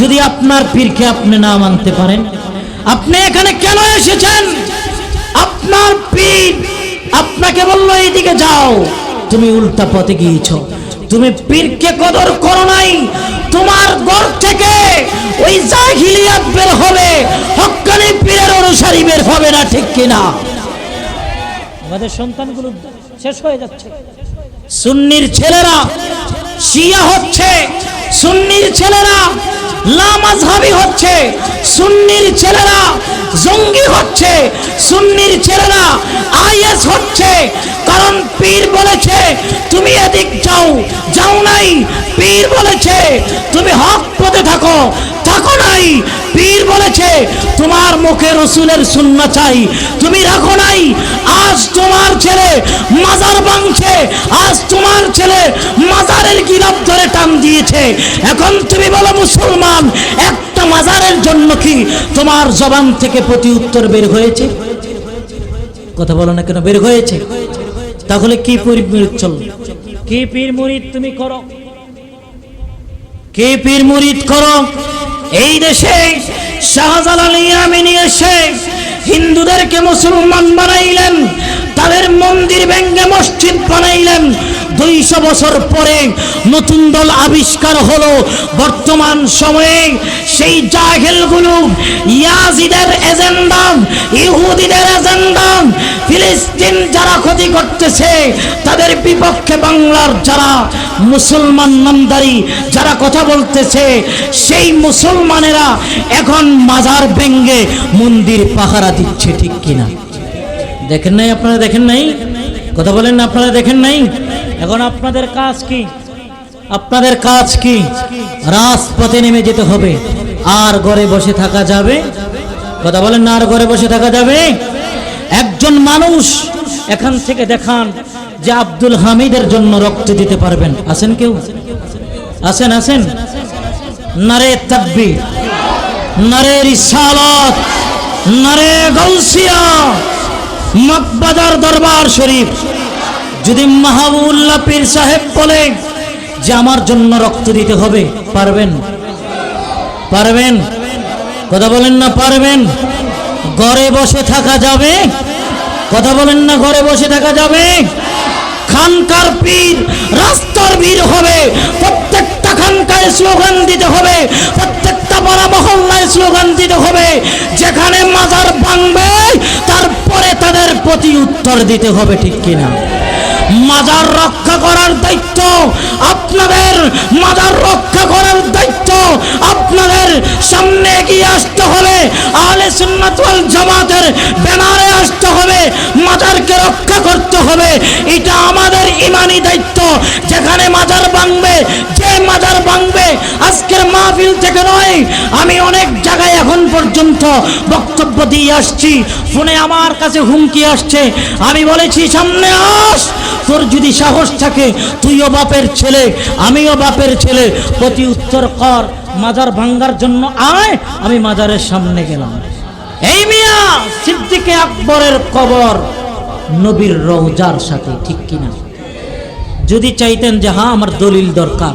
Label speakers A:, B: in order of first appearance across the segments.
A: যদি আপনার পীরকে আপনি না মানতে পারেন, আপনি এখানে কেন এসেছেন? আপনার পীর আপনাকে বলল এইদিকে যাও, তুমি উল্টা পথে গিয়েছো। তুমি পীরকে কদর করো নাই। তোমার ঘর থেকে ওই জাহিলিয়াত বের হবে, হক্কানি পীরের অনুসারী বের হবে না, ঠিক কিনা? আমাদের সন্তানগুলো শেষ হয়ে যাচ্ছে। সুন্নির ছেলেরা শিয়া হচ্ছে, সুন্নির ছেলেরা লামাযহাবী হচ্ছে, সুন্নির ছেলেরা জঙ্গি হচ্ছে, সুন্নির ছেলেরা আইএস হচ্ছে। কারণ পীর বলেছে তুমি এদিক যাও, যাও নাই। পীর বলেছে তুমি হক পথে থাকো, থাকো নাই। পীর বলেছে তোমার মুখে রাসূলের সুন্নাহ চাই, তুমি রাখো নাই। আজ তোমার ছেলে মাজার ভাঙছে, আজ তোমার ছেলে মাজারের গিলাফ ধরে টান দিয়েছে। এখন তুমি বলো মুসলমান, একটা মাজারের জন্য কি তোমার জবান থেকে প্রতি উত্তর বের হয়েছে? কথা বলো না কেন? বের হয়েছে। তাহলে কি পীর মুরিদ চল, কি পীর মুরিদ তুমি করো, কি পীর মুরিদ করো? এই দেশে শাহজালাল ইয়ামানি এসে হিন্দুদেরকে মুসলমান বানাইলেন, তাদের মন্দির ভেঙে মসজিদ বানাইলেন। 200 বছর পরে নতুন দল আবিষ্কার হলো। বর্তমান সময়ে সেই জাহেলগুলো ইয়াজিদের এজেন্ডা, ইহুদিদের এজেন্ডা, ফিলিস্তিন যারা ক্ষতি করতেছে তাদের বিপক্ষে বাংলার যারা মুসলমান নামদারি যারা কথা বলতেছে, সেই মুসলমানেরা এখন মাজার ভেঙে মন্দির পাহারা দিচ্ছে, ঠিক কিনা? দেখেন নাই আপনারা? দেখেন নাই? কথা বলেন না, আপনারা দেখেন নাই? এখন আপনাদের কাজ কি? আপনাদের কাজ কি? রাজপথে নেমে যেতে হবে। আর ঘরে বসে থাকা যাবে? কথা বলেন না, আর ঘরে বসে থাকা যাবে? একজন মানুষ এখান থেকে দেখান যে আব্দুল হামিদের জন্য রক্ত দিতে পারবেন। আছেন কেউ? আছেন? আছেন? নারে তাকবীর, নারে রিসালাত, নারে গাউসিয়া, মকবাদার দরবার শরীফ। যদি মাহবুবুল্লাহ পীর সাহেব বলে যে আমার জন্য রক্ত দিতে হবে, পারবেন? পারবেন? কথা বলেন না, পারবেন? ঘরে বসে থাকা যাবে? কথা বলেন না, ঘরে বসে থাকা যাবে? খানকার পীর রাস্তার বীর হবে, প্রত্যেকটা খানকায় স্লোগান দিতে হবে, প্রত্যেকটা পাড়া মহল্লায় স্লোগান দিতে হবে। যেখানে মাজার ভাঙবে তারপরে তাদের প্রতি উত্তর দিতে হবে, ঠিক কিনা? মাজার রক্ষা করার দায়িত্ব আপনাদের, মাজার রক্ষা করার দায়িত্ব আপনাদের। সামনে এগিয়ে আসতে হবে, আহলে সুন্নাত ওয়াল জামাতের ব্যানারে আসতে হবে, মাজারকে রক্ষা করতে হবে। এটা আমাদের ইমানি দায়িত্ব। যেখানে মাজার ভাঙবে, যে মাজার ভাঙবে, আজকের মাহফিল থেকে নয়, আমি অনেক জায়গায় এখন পর্যন্ত বক্তব্য দিয়ে আসছি, ফোনে আমার কাছে হুমকি আসছে। আমি বলেছি সামনে আস, তোর যদি সাহস থাকে তুইও বাপের ছেলে, আমিও বাপের ছেলে, প্রতি উত্তর কর, মাজার ভাঙ্গার জন্য আয়। আমি মাজারের সামনে গেলাম। এই মিয়া সিদ্দিকে আকবরের কবর নবীর রওজার সাথে, ঠিক কিনা? যদি চাইতেন যে হ্যাঁ আমার দলিল দরকার,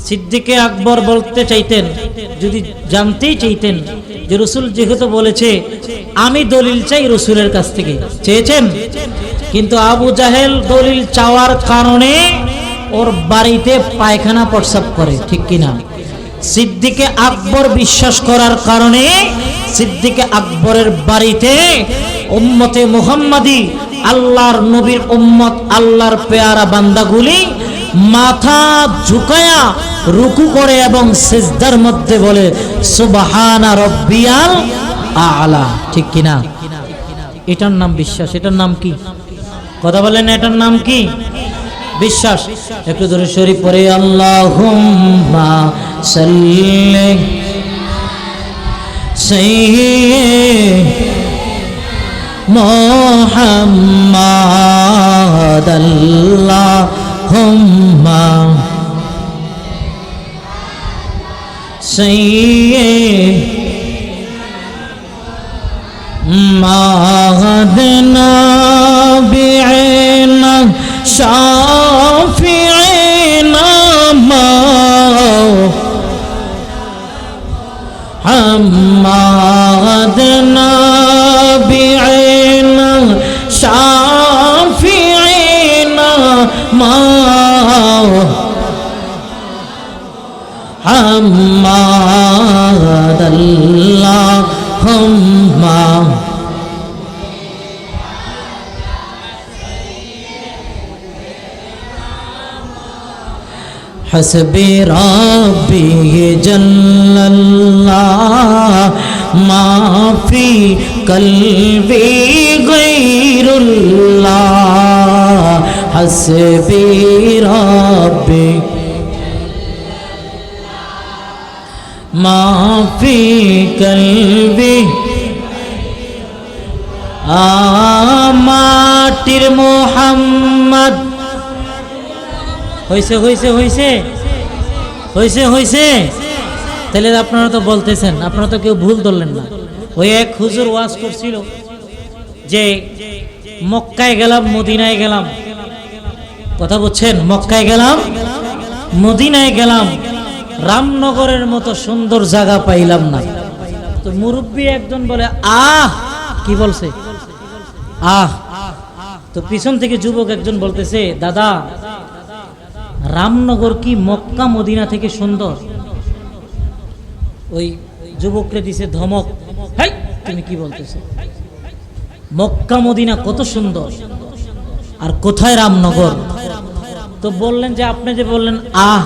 A: সিদ্দিকে আকবর বলতে চাইতেন, যদি জানতেই চাইতেন যে রসুল যেহেতু বলেছে আমি দলিল চাই রসুলের কাছ থেকে, চেয়েছেন। কিন্তু আবু জাহেল দলিল চাওয়ার কারণে ওর বাড়িতে পায়খানা প্রস্রাব করে, ঠিক কিনা? সিদ্দিকে আকবর বিশ্বাস করার কারণে সিদ্দিকে আকবরের বাড়িতে উম্মতে মুহাম্মাদি, আল্লাহর নবীর উম্মত, আল্লাহর পেয়ারা বান্দাগুলি মাথা ঝুঁকায়া রুকু করে এবং সিজদার মধ্যে বলে সুবহানা রাব্বিয়াল আ'লা, ঠিক কিনা? এটার নাম বিশ্বাস। এটার নাম কি? কথা বলেন, এটার নাম কি? বিশ্বাস। একটু ধরে শরীফ পড়ে আল্লাহুম্মা সাল্লি সাইয়্যিদিনা মুহাম্মাদ আল্লাহুম্মা সাইয়্যিদিনা বি'না শাফি'না محمد اللهم حسبي ربي جل الله ما في قلبي غير الله حسبي ربي ما في قلبي মাটির মোহাম্মদ হইছে হইছে হইছে হইছে হইছে তাহলে আপনারা তো বলতেছেন, আপনারা তো কেউ ভুল ধরলেন না। ওই এক হুজুর ওয়াজ করছিল যে মক্কায় গেলাম মদিনায় গেলাম, কথা বলছেন, মক্কায় গেলাম মদিনায় গেলাম, রামনগরের মতো সুন্দর জায়গা পাইলাম না। তো মুরব্বী একজন বলে আহ, কি বলছে আহ। তো পিছন থেকে যুবক একজন বলতেছে দাদা রামনগর কি মক্কা মদিনা থেকে সুন্দর? ওই যুবকরে দিছে ধমক, হেই তুমি কি বলতেছো, মক্কা মদিনা কত সুন্দর আর কোথায় রামনগর? তো বললেন যে আপনি যে বললেন আহ,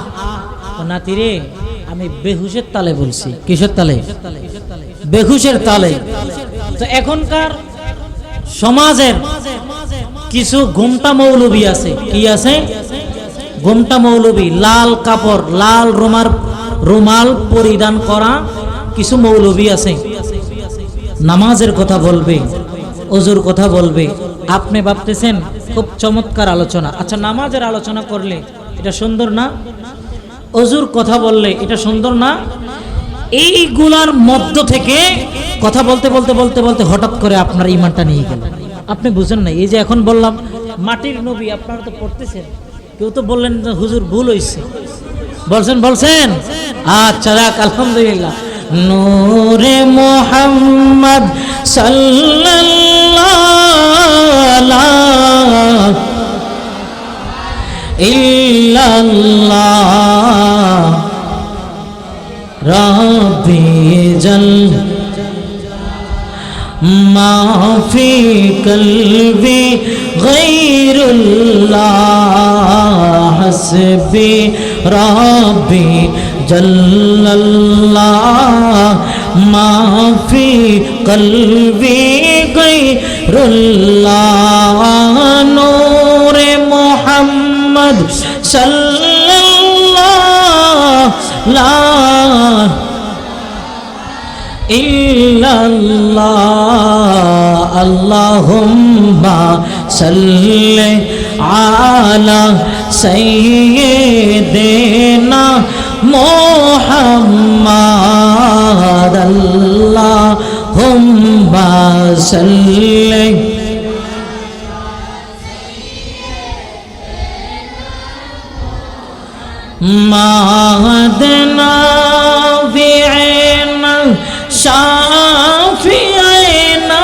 A: নাতিরে আমি বেহুশের তালে বলছি। কিসের তালে? বেহুশের তালে। তো এখনকার সমাজের কিছু গোমটা মৌলবী আছে, কি আছে? গোমটা মৌলবী, লাল কাপড়, লাল রুমাল পরিধান করা কিছু মৌলবী আছে, নামাজের কথা বলবে, ওযুর কথা বলবে। আপনি ভাবতেছেন খুব চমৎকার আলোচনা, আচ্ছা নামাজের আলোচনা করলে এটা সুন্দর না? ওযুর কথা বললে এটা সুন্দর না? এইগুলার মধ্য থেকে কথা বলতে বলতে বলতে বলতে হঠাৎ করে আপনার ঈমানটা নিয়ে গেল, আপনি বুঝেন না। এই যে এখন বললাম মাটির নবী, আপনারা তো পড়তেছেন, কেউ তো বললেন যে হুজুর ভুল হইছে, বলছেন বলছেন, আচ্ছা রাখ, আলহামদুলিল্লাহ। নূরে মুহাম্মদ সাল্লাল্লাহু ইল্লাল্লাহ রাব্বি জাল মা ফি কলবি গায়রুল্লাহ হাসবি রাব্বি জাল্লাল্লাহ মা ফি কলবি গায়রুল্লাহ নূরে মুহাম্মদ সাল্লাল্লাহু ইল্লাল্লাহ আল্লাহুম্মা সাল্লি আলা সাইয়্যিদিনা মুহাম্মাদ আল্লাহুম্মা সাল্লি মাদনা বি'না শাফি'না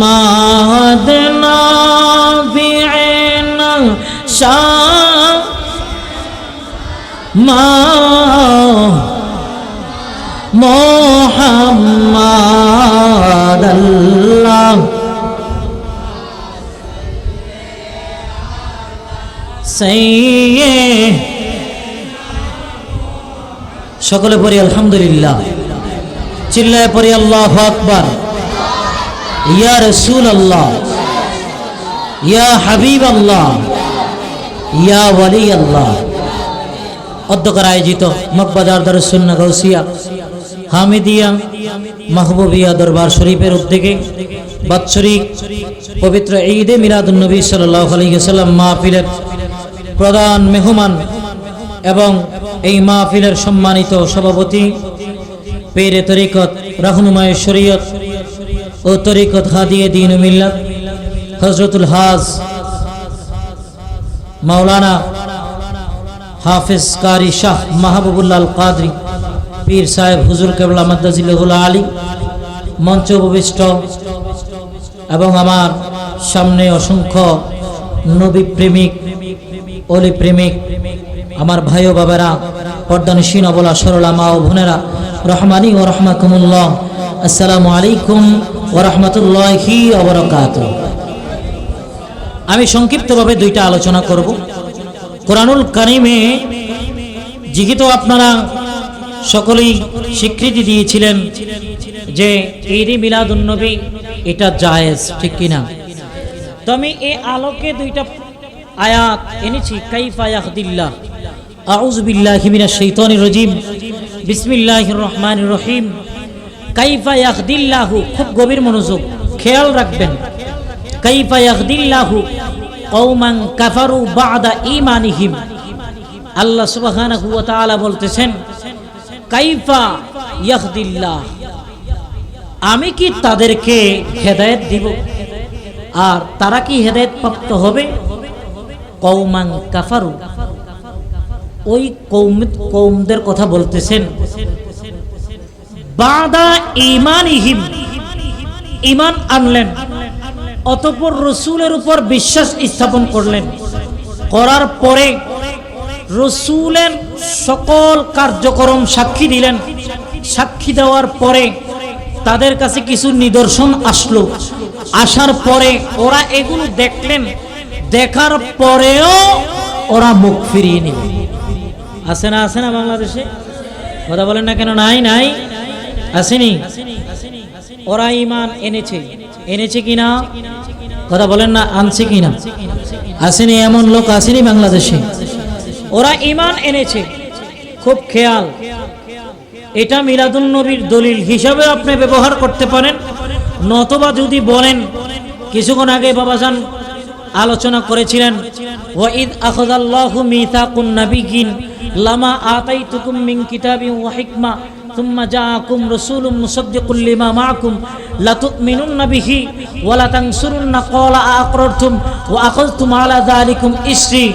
A: মাদনা বি'না মুহাম্মাদ আল্লাহ সকলে পড়ি আলহামদুলিল্লাহ, চিল্লায় পড়ি আল্লাহু আকবার। ইয়া রাসূলুল্লাহ, ইয়া হাবিবাল্লাহ, ইয়া ওয়ালি আল্লাহ। অধ্যকার আয়োজিত মকবাজার দারুস সুন্নাহ গাউসিয়া হামিদিয়া মাহবুবিয়া দরবার শরীফের উদ্যোগে বাৎসরিক পবিত্র ঈদে মিলাদুন নবী সাল্লাল্লাহু আলাইহি ওয়াসাল্লাম মাহফিলের প্রধান মেহমান এবং এই মাহফিলের সম্মানিত সভাপতি পীরে তরিকত রাহনুমায়ে শরীয়ত ও তরিকত হাদিয়ে দ্বীন ও মিল্লাত হযরতুল হাজ মাওলানা হাফেজ কারি শাহ মাহবুবুল্লাহ আল কাদরি পীর সাহেব হুজুর কেবলা মাদ্দাজিল্লাহুল আলী মঞ্চে উপবিষ্ট এবং আমার সামনে অসংখ্য নবী প্রেমিক, অলি প্রেমিক আমার ভাই ও বাবারা, পর্দানিসীন অবলা সরলা মা ও বোনেরা, রহমানি ও রহমাকুমুল্লাহ, আসসালামু আলাইকুম ওয়া রাহমাতুল্লাহি ওয়া বারাকাতুহু। আমি সংক্ষিপ্তভাবে দুইটা আলোচনা করব। কোরআনুল কারিমে যেহেতু আপনারা সকলেই স্বীকৃতি দিয়েছিলেন যে ঈদে মিলাদুন নবী এটা জায়েজ, ঠিক কিনা? তো আমি এই আলোকে দুইটা আয়াত এনেছি। কাইফা ইয়াহদিল্লাহ, আউযু বিল্লাহি মিনাশ শাইতানির রাজিম, বিসমিল্লাহির রহমানির রহিম। কাইফা ইয়াহদিল্লাহু, খুব গভীর মনোযোগ, খেয়াল রাখবেন। কাইফা ইয়াহদিল্লাহু কওমান কাফারু বা'দা ঈমানিহিম। আল্লাহ সুবহানাহু ওয়া তাআলা বলতেছেন কাইফা ইয়াহদিল্লাহ, আমি কি তাদেরকে হেদায়েত দিব আর তারা কি হেদায়েত প্রাপ্ত হবে? কওমান কাফারু, ওই কওমদের কথা বলতেছেন। বা'দা ঈমানিহিম, ঈমান আনলেন, অতঃপর রাসূলের উপর বিশ্বাস স্থাপন করলেন, করার পরে রাসূলের সকল কার্যক্রম সাক্ষী দিলেন। সাক্ষী দেওয়ার পরে তাদের কাছে কিছু নিদর্শন আসলো, আসার পরে ওরা এগুলো দেখলেন, দেখার পরেও ওরা মুখ ফিরিয়ে নিল। আছে না, আছে না বাংলাদেশে? কথা বলেন না কেন? নাই নাই, আসেনি? ওরা ঈমান এনেছে কিনা? কথা বলেন না, আনছে কিনা? আসেনি? এমন লোক আসেনি বাংলাদেশে? ওরা ঈমান এনেছে। খুব খেয়াল, এটা মিলাদুন নবীর দলিল হিসাবে আপনি ব্যবহার করতে পারেন, নতবা যদি বলেন, কিছুক্ষণ আগে বাবাজান আলোচনা করেছিলেন, ওয়াইদ আখাযাল্লাহু মিসাকুন নাবিয়্যিন লামা আতাইতুকুম মিন কিতাবিন ওয়া হিকমা সুম্মা জাআকুম রাসূলুম মুসাদ্দিকুল লিমা মাআকুম লাতু'মিনুন্না বিহি ওয়া লাতানসুরুন্না ক্বালা আ'আকরারতুম ওয়া আখাযতুম আলা যালিকুম ইসরি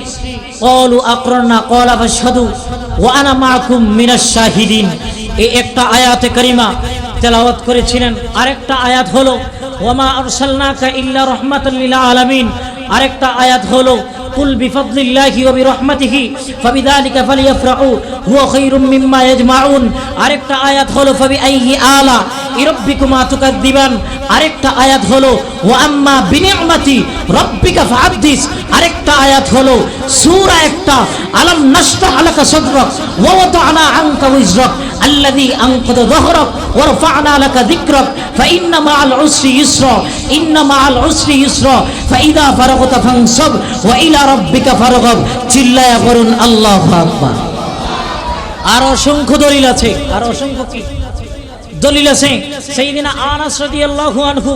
A: ক্বালু আকরারনা ক্বালা ফাশহাদু ওয়া আনা মাআকুম মিনাশ শাহিদিন। এই একটা আয়াতে কারিমা তেলাওয়াত করেছিলেন। আরেকটা আয়াত হলো ওয়ামা আরসালনাকা ইল্লা রাহমাতাল লিল আলামিন। আরেকটা আয়াত হলো কুল বিফাদলিল্লাহি ওয়া বিরহমাতিহি ফাবিযালিকা ফালিয়াফরাহু হুয়া খায়রুম মিম্মা ইয়াজমাউন। আরেকটা আয়াত হলো ফাবিআইয়ি আলা রাব্বিকুমা তুকাদ্দিবান। আরেকটা আয়াত হলো ওয়া আম্মা বিনি'মাতি রাব্বিকা ফাহাদ্দিস। আরেকটা আয়াত হলো সূরা একটা আলাম নাশরাহ লাকা সাদরাক ওয়া ওয়াদা'না আনকা ওয়িজরাক আল্লাযী আনকাযা যাহরাক ওয়া রাফা'না লাকা যিকরাক ফাইন্না মা'আল উসরি ইসরা ইন্না মা'আল উসরি ইসরা ফাইযা ফারাগতা ফানসাব ওয়া ইলা রাব্বিকা ফারগাব। চিল্লায়া করুন আল্লাহু আকবার। আর অসংখ্য দলিল আছে, আর অসংখ্য কি দলিল আছে। সাইয়েদিনা আনাস রাদিয়াল্লাহু আনহু,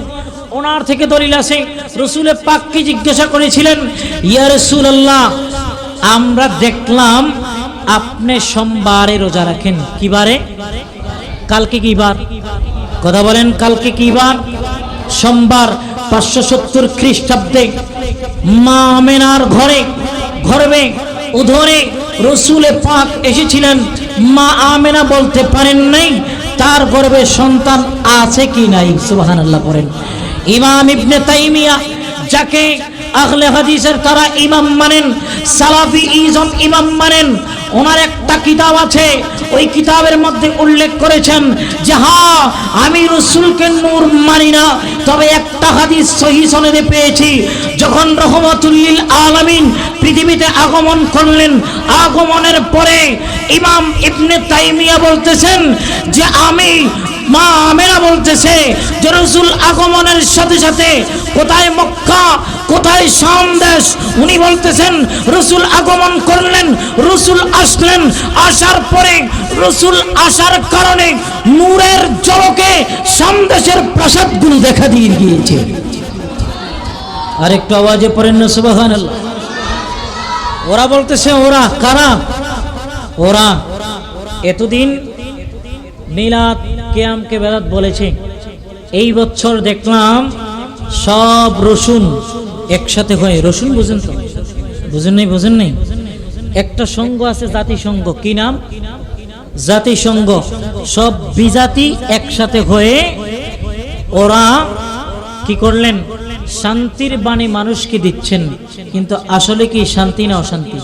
A: ওনার থেকে দলিল আছে। রাসূল পাককে জিজ্ঞাসা করেছিলেন, ইয়া রাসূলুল্লাহ, আমরা দেখলাম আপনি সোমবারে রোজা রাখেন। কি বারে? কালকে কি বার? কথা বলেন, কালকে কি বার? সোমবার। 570 খ্রিস্টাব্দে মা আমেনার গর্ভে উদরে রাসূল পাক এসেছিলেন। মা আমেনা বলতে পারেন নাই তার গর্ভে সন্তান আছে কি নাই। সুবহানাল্লাহ পড়েন। ইমাম ইবনে তাইমিয়া, যাকে আহলে হাদিসের তারা ইমাম মানেন, সালাফি ইজম ইমাম মানেন, ওনার একটা কিতাব আছে। ওই কিতাবের মধ্যে উল্লেখ করেছেন যে হ্যাঁ, আমি রাসূলকে নূর মানি না, তবে একটা হাদিস সহিহ সনদে পেয়েছি, যখন রহমাতুল লিল আলামিন পৃথিবীতে আগমন করলেন, আগমনের পরে ইমাম ইবনে তাইমিয়া বলতেছেন যে আমি, মা আমেনা বলতেছে যে রাসূল আগমনের সাথে সাথে কোথায় মক্কা, কোথায় শাম দেশ, উনি বলতেছেন রাসূল আগমন করলেন, রাসূল আসলেন, আসার পরে রাসূল আসার কারণে নূরের ঝলকে শাম দেশের প্রাসাদগুলো দেখা দিয়ে গিয়েছে। আরেকটু আওয়াজে পড়েন না সুবহানাল্লাহ। ওরা বলতেছে, ওরা কারা? ওরা এতদিন মিলাদ কিয়ামকে বেদাত বলেছে, এই বছর দেখলাম সব রসুন একসাথে হয়ে, রসুন বুঝেন তো? বুঝেন নাই? একটা সংঘ আছে জাতিসংঘ, কি নাম? জাতিসংঘ। সব বিজাতি একসাথে হয়ে ওরা কি করলেন? শান্তির বাণী মানুষকে দিচ্ছেন, কিন্তু আসলে কি শান্তি না অশান্তি?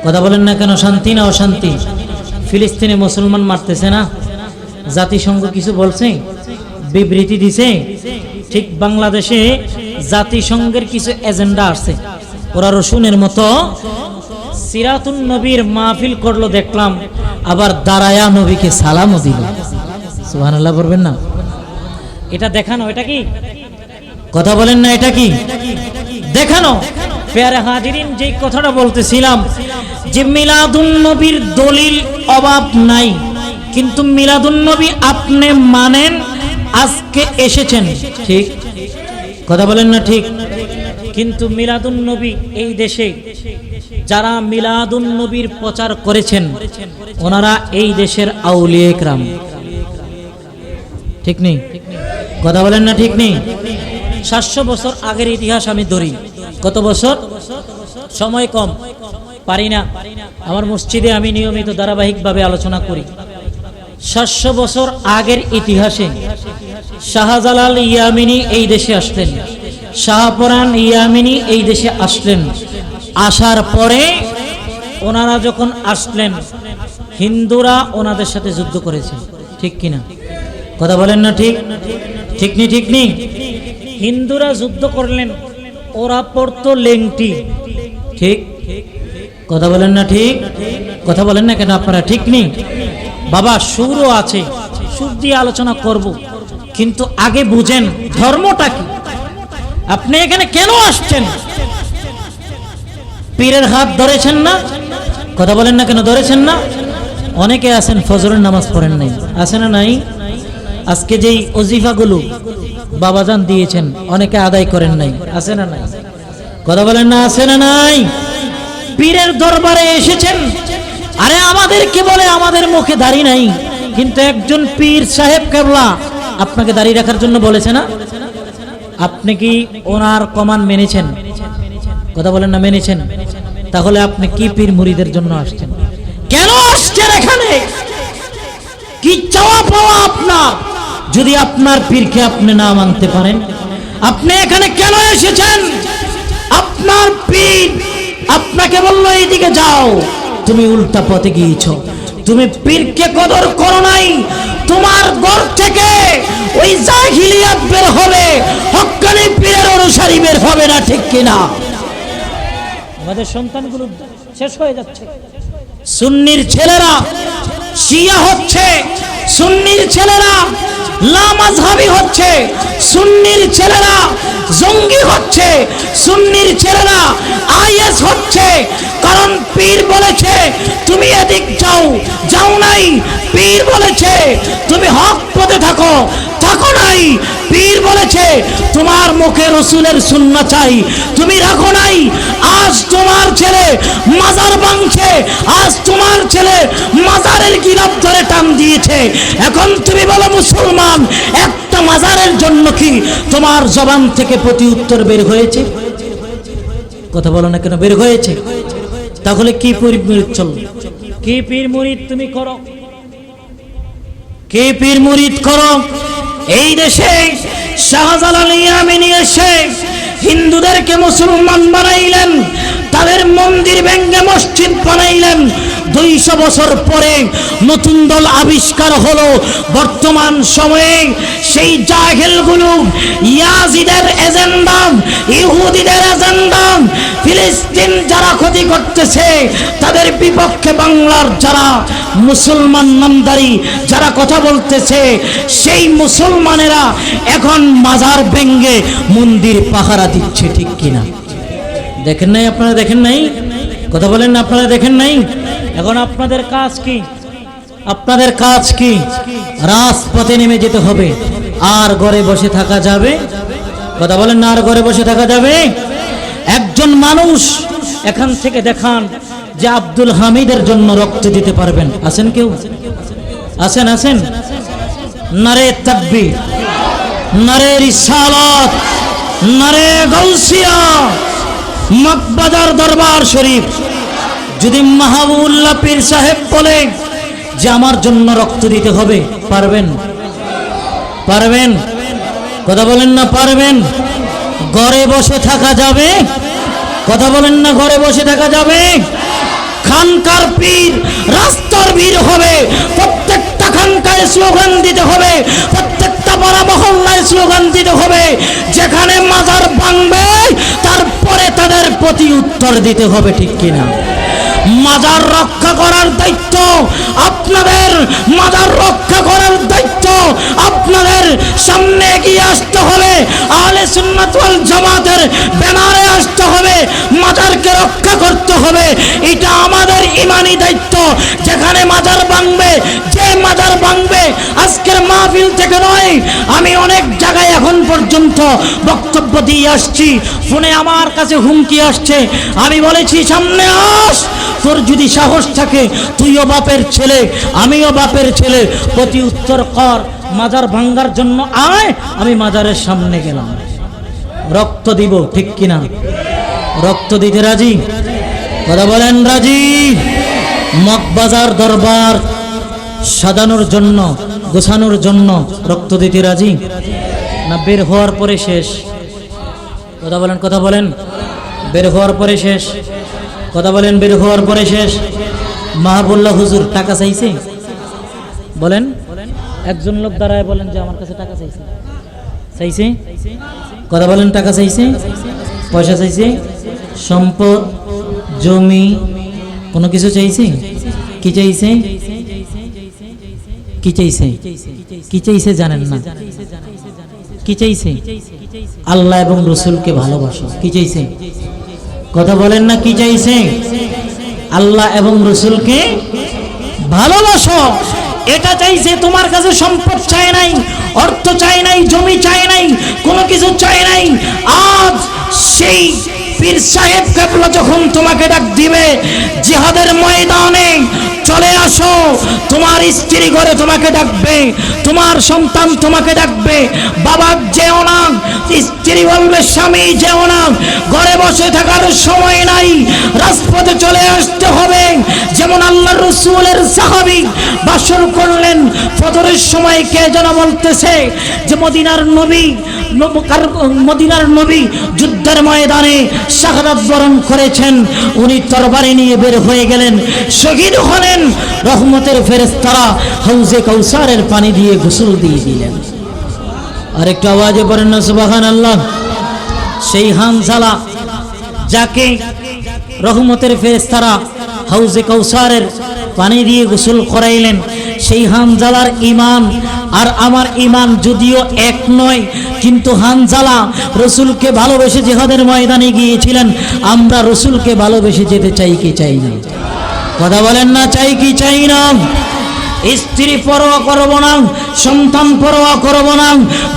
A: কথা বলেন না কেন? শান্তি না অশান্তি? ফিলিস্তিনে মুসলমান মারতেছে না, জাতিসংঘ কিছু বলছে, বিবৃতি দিছে। ঠিক বাংলাদেশে জাতিসংঘের কিছু এজেন্ডা আছে, ওরা রসুনের মতো সিরাতুন নবীর মাহফিল করলো দেখলাম, আবার দাঁড়ায়া নবীকে সালামও দিল। সুবহানাল্লাহ বলবেন না? এটা দেখানো, এটা কি? কথা বলেন না, এটা কি দেখানো? প্যারে হাজিরিন, যে কথাটা বলতেছিলাম যে মিলাদুন নবীর দলিল অভাব নাই, কিন্তু মিলাদুন নবী আপনি মানেন, আজকে এসেছেন, ঠিক? কথা বলেন না ঠিক? কিন্তু মিলাদুন নবী এই দেশে যারা মিলাদুন নবীর প্রচার করেছেন ওনারা এই দেশের আউলিয়া ইকরাম, ঠিক নেই? কথা বলেন না ঠিক নেই? 700 বছর আগের ইতিহাস আমি ধরি। কত বছর? সময় কম, পারি না। আমার মসজিদে আমি নিয়মিত ধারাবাহিকভাবে আলোচনা করি। 700 বছর আগের ইতিহাসে শাহজালাল ইয়ামিনী এই দেশে আসলেন, শাহপরান ইয়ামিনী এই দেশে আসলেন। আসার পরে ওনারা যখন আসলেন, হিন্দুরা ওনাদের সাথে যুদ্ধ করেছে, ঠিক কিনা? কথা বলেন না ঠিক? ঠিক নেই? ঠিক নেই? হিন্দুরা যুদ্ধ করলেন, ওরা পড়তো লেংটি, ঠিক? কথা বলেন না ঠিক? কথা বলেন না কেন আপনারা? ঠিক নেই? বাবা, সুরও আছে, সুর দিয়ে আলোচনা করব, কিন্তু আগে বুঝেন ধর্মটা কি। আপনি এখানে কেন আসছেন? পীরের হাত ধরেছেন না? কথা বলেন না কেন? ধরেছেন না? অনেকে আছেন ফজরের নামাজ পড়েন নাই, আছে না নাই? আজকে যেই ওজিফাগুলো বাবাজান দিয়েছেন অনেকে আদায় করেন নাই, আছে না নাই? কথা বলেন না, আছে না নাই? পীরের দরবারে এসেছেন, আরে আমাদেরকে বলে আমাদের মুখে দাড়ি নাই, কিন্তু একজন পীর সাহেব কেবলা আপনাকে দাড়ি রাখার জন্য বলেছে না? আপনি কি ওনার কমান্ড মেনেছেন? কথা বলেন না, মেনেছেন? তাহলে আপনি কি পীর মুরিদের জন্য আসছেন? কেন আসছেন এখানে? কি চাওয়া পাওয়া আপনার? যদি আপনার পীরকে আপনি না মানতে পারেন, আপনি এখানে কেন এসেছেন? আপনার পীর আপনাকে বললো এইদিকে যাও, তুমি উল্টা পথে গিয়েছ। তুমি পীরকে কদর করো নাই, তোমার ঘর থেকে ওই জাহিলিয়াত বের হবে, হক্কানি পীরের অনুসারী বের হবে না, ঠিক কিনা? আমাদের সন্তানগুলো শেষ হয়ে যাচ্ছে। সুন্নির ছেলেরা শিয়া হচ্ছে, সুন্নির ছেলেরা লামাযহাবী হচ্ছে, সুন্নির ছেলেরা জঙ্গি হচ্ছে, সুন্নির ছেলেরা আইএস হচ্ছে। কারণ পীর বলেছে তুমি এদিক যাও, যাও নাই। পীর বলেছে তুমি হক পথে থাকো, থাকো নাই। পীর বলেছে তোমার মুখে রসুলের সুন্নাহ চাই, তুমি রাখো নাই। আজ তোমার ছেলে মাজার ভাঙছে, আজ তোমার ছেলে মাজারের গিলাপ ধরে টান দিয়েছে। এখন তুমি বলো মুসলমান, একটা মাজারের জন্য কি তোমার জবান থেকে প্রতি উত্তর বের হয়েছে? কথা বলো না কেন? বের হয়েছে। তাহলে কি পীর মুরিদ চলো? কি পীর মুরিদ তুমি করো? কে পীর মুরিদ করো? এই দেশে শাহজালাল ইয়ামিনী এসে হিন্দুদেরকে মুসলমান বানাইলেন, তাদের মন্দির ভেঙে মসজিদ বানাইলেন। 200 বছর পরে নতুন দল আবিষ্কার হলো। বর্তমান সময়ে সেই জাহেলগুলো ইয়াজিদের এজেন্ডা, ইহুদিদের এজেন্ডা, ফিলিস্তিন যারা ক্ষতি করতেছে তাদের বিপক্ষে বাংলার যারা মুসলমান নামদারি যারা কথা বলতেছে, সেই মুসলমানেরা এখন মাজার ভেঙে মন্দির পাহারা দিচ্ছে, ঠিক কিনা? দেখেন নাই আপনারা? দেখেন নাই? কথা বলেন না, আপনারা দেখেন নাই? এখন আপনাদের কাজ কি? আপনাদের কাজ কি? রাজপথে নেমে যেতে হবে। আর ঘরে বসে থাকা যাবে? কথা বলেন না, আর ঘরে বসে থাকা যাবে? একজন মানুষ এখান থেকে দেখান যে আব্দুল হামিদের জন্য রক্ত দিতে পারবেন। আছেন কেউ? আছেন? আছেন? নারে তাকবীর, নারে রিসালাত, নারে গাউসিয়া, মকবাদার দরবার শরীফ। যদি মাহবুবুল্লাহ পীর সাহেব বলে যে আমার জন্য রক্ত দিতে হবে, পারবেন? পারবেন? কথা বলেন না পারবেন? ঘরে বসে থাকা যাবে? কথা বলেন না ঘরে বসে থাকা যাবে? খানকার পীর রাস্তার বীর হবে, প্রত্যেকটা খানকায় স্লোগান দিতে হবে, প্রত্যেকটা পাড়া মহল্লায় স্লোগান দিতে হবে, যেখানে মাজার ভাঙবে তারপরে তাদের প্রতি উত্তর দিতে হবে, ঠিক কিনা? মাজার রক্ষা করার দায়িত্ব আপনাদের, মাজার রক্ষা করার দায়িত্ব আপনাদের। সামনে এগিয়ে আসতে হবে, আহলে সুন্নাত ওয়াল জামাতের ব্যানারে আসতে হবে, মাজারকে রক্ষা করতে হবে, এটা আমাদের ইমানি দায়িত্ব। যেখানে মাজার ভাঙবে, যে মাজার ভাঙবে, আজকের মাহফিল থেকে নয়, আমি অনেক জায়গায় এখন পর্যন্ত বক্তব্য দিয়ে আসছি, ফোনে আমার কাছে হুমকি আসছে, আমি বলেছি সামনে আস, তোর যদি সাহস থাকে তুইও বাপের ছেলে আমিও বাপের ছেলে, প্রতি উত্তর কর, মাজার ভাঙ্গার জন্য আয়, আমি মাজারের সামনে গেলাম, রক্ত দিব, ঠিক কিনা? রক্ত দিতে রাজি? কথা বলেন রাজি? মগবাজার দরবার সাজানোর জন্য, গোছানোর জন্য রক্ত দিতে রাজি না বের হওয়ার পরে শেষ? কথা বলেন, কথা বলেন, বের হওয়ার পরে শেষ? কথা বলেন, বের হওয়ার পরে শেষ? মাহবুল্লাহ হুজুর টাকা চাইছে? বলেন, একজন লোক দাঁড়ায় বলেন যে আমার কাছে টাকা চাইছে। চাইছে? কথা বলেন, টাকা চাইছে? পয়সা চাইছে? সম্পদ, জমি, কোনো কিছু চাইছে? কি চাইছে? কি চাইছে? কি চাইছে জানেন না? কি চাইছে? আল্লাহ এবং রসুলকে ভালোবাসো। কি চাইছে? কথা বলেন না, কি চাইছে? আল্লাহ এবং রসুলকে ভালোবাসো, এটা চাইছে। তোমার কাছে সম্পদ চাই নাই, অর্থ চাই নাই, জমি চাই নাই, কোনো কিছু চাই নাই। আজ সেই পীর সাহেব কেবলা যখন তোমাকে ডাক দিবে জিহাদের ময়দানে চলে আসো, তোমার স্ত্রী ঘরে তোমাকে ডাকবে, তোমার সন্তান তোমাকে ডাকবে, বাবা যেও না, স্ত্রী বলবে স্বামী যেও না, ঘরে বসে থাকার সময় নাই, রাজপথে চলে আসতে হবে। যেমন আল্লাহ রসুলের সাহাবী বাসর করলেন ফজরের সময়, কে যেন বলতেছে যে মদিনার নবী যুদ্ধের ময়দানে শাহাদাত বরণ করেছেন, উনি তরবারি নিয়ে বের হয়ে গেলেন, শহীদ হলেন, রহমতের ফেরেশতারা হাউজে কাউসারের পানি দিয়ে গোসল দিয়ে দিলেন। আর একটু আওয়াজে পড়েন না সুবহানাল্লাহ। সেই হানজালা যাকে রহমতের ফেরেশতারা হাউজে কাউসারের পানি দিয়ে গোসল করাইলেন, সেই হানজালার ঈমান আর আমার ঈমান যদিও এক নয়, কিন্তু হানজালা রসুলকে ভালোবেসে জিহাদের ময়দানে গিয়েছিলেন। আমরা রসুলকে ভালোবেসে যেতে চাই কি চাই না? কথা বলেন না, চাই কি চাই না? স্ত্রী পরোয়া করব না, সন্তান পরোয়া করব না,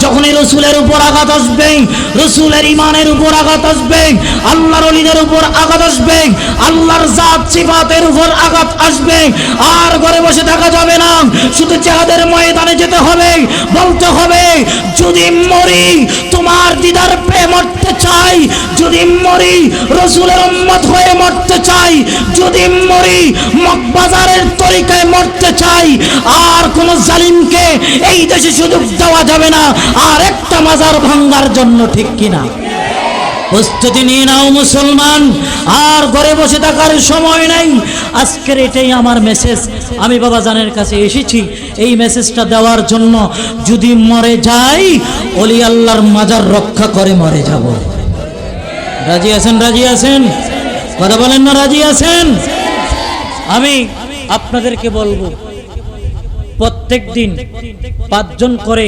A: যখনই রসুলের উপর আঘাত আসবে, রসুলের ইমানের উপর আঘাত আসবে, আল্লাহর ওলিদের উপর আঘাত আসবে, আল্লাহর জাত সিফাতের উপর আঘাত আসবে, আর ঘরে বসে থাকা যাবে না, শুধু জিহাদের ময়দানে যেতে হবে, বলতে হবে যদি মরি তোমার দিদার পেয়ে মরতে চাই, যদি মরি রসুলের উম্মত হয়ে মরতে চাই, যদি মরি মগবাজারের তরিকায় মরতে চাই, আর কোন জালিমকে এই দেশে সুযোগ দেওয়া যাবে না আর একটা মাজার ভাঙ্গার জন্য, ঠিক কিনা? প্রস্তুতি নিয়ে নাও মুসলমান, আর ঘরে বসে থাকার সময় নাই। আজকের এটাই আমার মেসেজ, আমি বাবা জানের কাছে এসেছি এই মেসেজটা দেওয়ার জন্য। যদি মরে যাই, ওলি আল্লাহর মাজার রক্ষা করে মরে যাব। রাজি আছেন? রাজি আছেন? কথা বলেন না, রাজি আছেন? আমি আপনাদেরকে বলবো, প্রত্যেক দিন 5 জন করে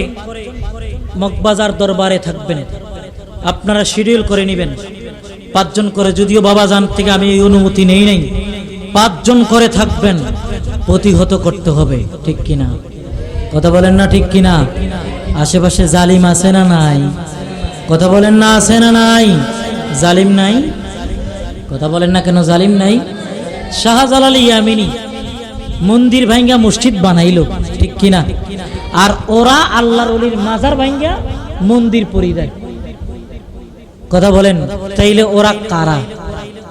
A: মগবাজার দরবারে থাকবেন, আপনারা শিডিউল করে নেবেন 5 জন করে, যদিও বাবা জান থেকে আমি এই অনুমতি নেই নাই, 5 জন করে থাকবেন, প্রতিহত করতে হবে, ঠিক কিনা? কথা বলেন না, ঠিক কিনা? আশেপাশে জালিম আছে না নাই? কথা বলেন না, আছে না নাই? জালিম নাই? কথা বলেন না কেন জালিম নাই? শাহজালাল ইয়ামিনী মন্দির ভাঙ্গা মসজিদ বানাইলো, ঠিক কিনা? আর ওরা আল্লাহর ওলির মাজার ভাঙ্গা মন্দির পরি দেয়। কথা বলেন, তাইলে ওরা কারা?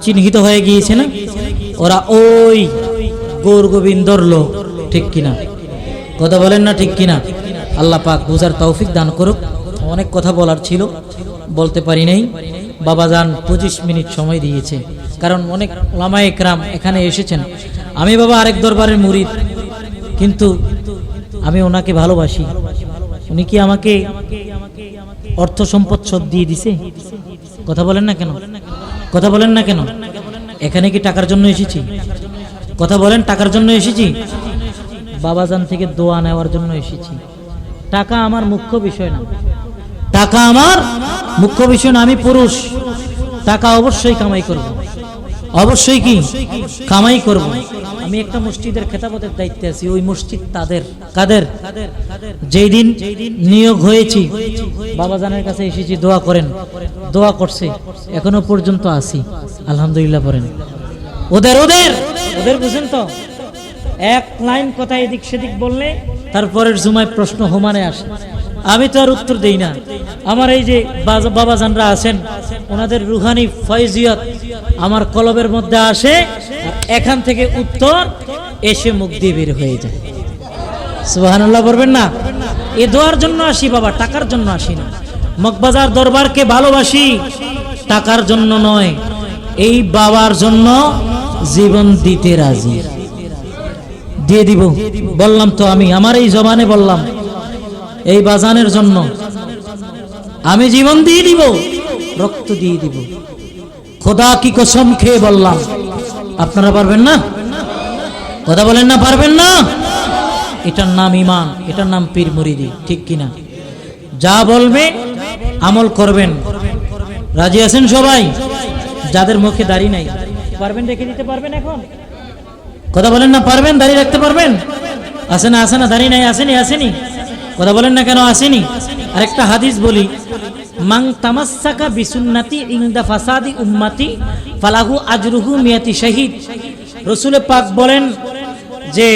A: চিহ্নিত হয়ে গিয়েছে না? ওরা ওই গৌর গোবিন্দর লোক, ঠিক কিনা? কথা বলেন না, ঠিক কিনা? আল্লাহ পাক বুঝার তৌফিক দান করুক।
B: অনেক কথা বলার ছিল, বলতে পারি নাই। বাবাজান 25 মিনিট সময় দিয়েছে, কারণ অনেক ওলামায়ে একরাম এখানে এসেছেন। আমি বাবা আরেক দরবারের মুরিদ, কিন্তু আমি ওনাকে ভালোবাসি। উনি কি আমাকে অর্থ সম্পদ সব দিয়ে দিছে? কথা বলেন না কেন? কথা বলেন না কেন? এখানে কি টাকার জন্য এসেছি? কথা বলেন, টাকার জন্য এসেছি? বাবাজান থেকে দোয়া নেওয়ার জন্য এসেছি। টাকা আমার মুখ্য বিষয় না, টাকা আমার মুখ্য বিষয় না। আমি পুরুষ, টাকা অবশ্যই কামাই করব, অবশ্যই কি কামাই করব। আমি একটা মসজিদের খেতাবতের দায়িত্বে আছি। ওই মসজিদ তাদের, কাদের? যেই দিন নিয়োগ হয়েছি বাবাজানের কাছে এসেছি, দোয়া করেন, দোয়া করছে, এখনো পর্যন্ত আছি, আলহামদুলিল্লাহ পড়েন। ওদের ওদের ওদের বুঝেন তো, এক লাইন কথা এদিক সেদিক বললে তারপরের জুমায় প্রশ্ন হোমানে আসে, আমি তো আর উত্তর দেই না। আমার এই যে বাবাজানরা আছেন, ওনাদের রুহানি ফয়জিয়ত আমার কলবের মধ্যে আসে, এখান থেকে উত্তর এসে মুখ দিয়ে বের হয়ে যায়। সুবহানাল্লাহ বলবেন না? এ দোয়ার জন্য আসি বাবা, টাকার জন্য আসি না। মগবাজার দরবারকে ভালোবাসি, টাকার জন্য নয়। এই বাবার জন্য জীবন দিতে রাজি, দিয়ে দিব। বললাম তো, আমি আমার এই জবানে বললাম, এই বাজানের জন্য আমি জীবন দিয়ে দিব, রক্ত দিয়ে দিব। খোদা কি কসম খেয়ে বললাম। আপনারা পারবেন না? কথা বলেন না, পারবেন না? এটার নাম ঈমান, এটার নাম পীর মুরিদি, ঠিক কিনা? যা বলবে আমল করবেন। রাজি আছেন সবাই? যাদের মুখে দাড়ি নাই পারবেন রেখে দিতে পারবেন এখন? কথা বলেন না, পারবেন? দাড়ি রাখতে পারবেন? আসে না? আসে না? দাড়ি নাই আসেনি? আসেনি? কথা বলেন না কেন আসেনি? আরেকটা হাদিস বলি, মান তামাসসাকা বিসুন্নতি ইনদা ফাসাদি উম্মতি ফালাহু আজরুহু মিয়াতি শাহীদ। রাসূল পাক বলেন যে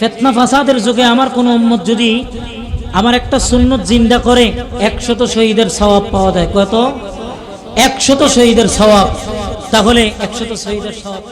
B: ফিতনা ফাসাদের যুগে আমার কোন উম্মত যদি আমার একটা সুন্নত জিন্দা করে 100 শহীদের সওয়াব পাওয়া যায়। কত? 100 শহীদের সওয়াব। তাহলে 100 শহীদের সওয়াব